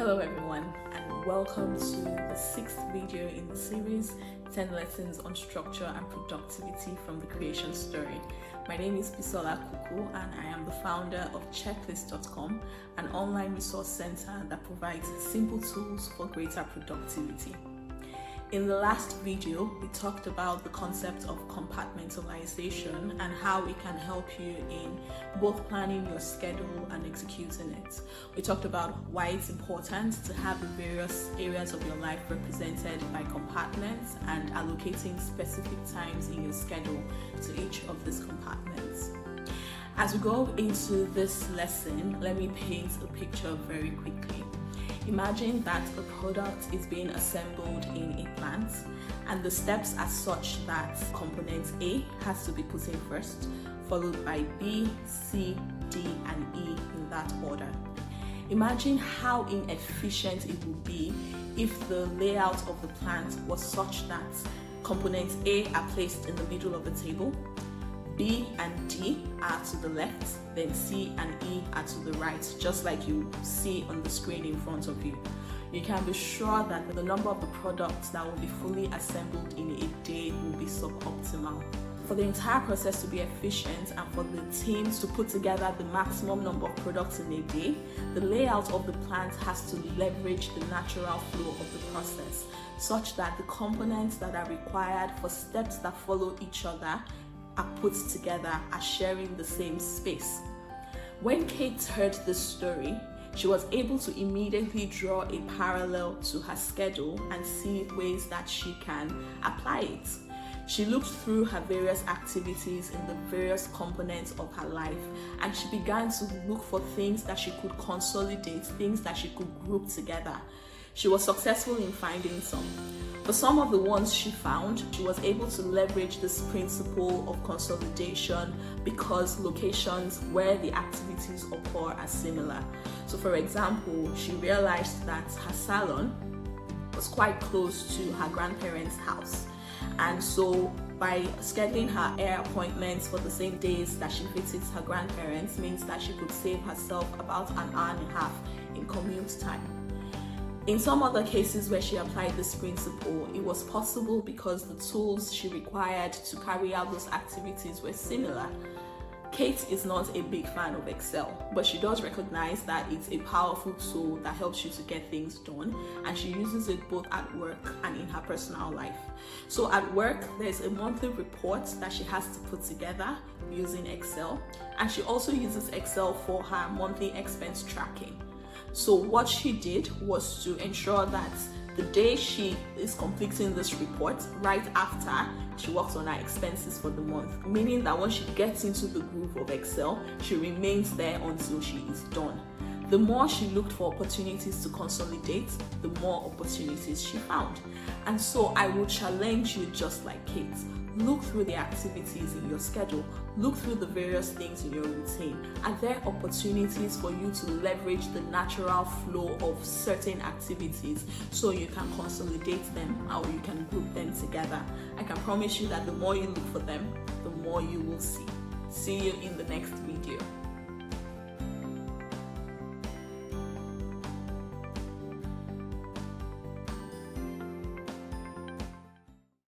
Hello everyone, and welcome to the 6th video in the series 10 Lessons on Structure and Productivity from the Creation Story. My name is Bisola Kuku and I am the founder of Checklist.com, an online resource center that provides simple tools for greater productivity. In the last video, we talked about the concept of compartmentalization and how it can help you in both planning your schedule and executing it. We talked about why it's important to have the various areas of your life represented by compartments and allocating specific times in your schedule to each of these compartments. As we go into this lesson, let me paint a picture very quickly. Imagine that a product is being assembled in a plant and the steps are such that component A has to be put in first, followed by B, C, D, and E in that order. Imagine how inefficient it would be if the layout of the plant was such that components A are placed in the middle of the table, B and D are to the left, then C and E are to the right, just like you see on the screen in front of you. You can be sure that the number of the products that will be fully assembled in a day will be suboptimal. For the entire process to be efficient and for the teams to put together the maximum number of products in a day, the layout of the plant has to leverage the natural flow of the process, such that the components that are required for steps that follow each other are put together as sharing the same space. When Kate heard this story, she was able to immediately draw a parallel to her schedule and see ways that she can apply it. She looked through her various activities in the various components of her life and she began to look for things that she could consolidate, things that she could group together. She was successful in finding some. For some of the ones she found, she was able to leverage this principle of consolidation because locations where the activities occur are similar. So for example, she realized that her salon was quite close to her grandparents' house. And so by scheduling her hair appointments for the same days that she visits her grandparents means that she could save herself about an hour and a half in commute time. In some other cases where she applied this principle, it was possible because the tools she required to carry out those activities were similar. Kate is not a big fan of Excel, but she does recognize that it's a powerful tool that helps you to get things done, and she uses it both at work and in her personal life. So at work, there's a monthly report that she has to put together using Excel, and she also uses Excel for her monthly expense tracking. So what she did was to ensure that the day she is completing this report, right after she works on her expenses for the month, meaning that when she gets into the groove of Excel, she remains there until she is done. The more she looked for opportunities to consolidate, the more opportunities she found. And so I will challenge you just like Kate. Look through the activities in your schedule. Look through the various things in your routine. Are there opportunities for you to leverage the natural flow of certain activities so you can consolidate them or you can group them together? I can promise you that the more you look for them, the more you will see. See you in the next video.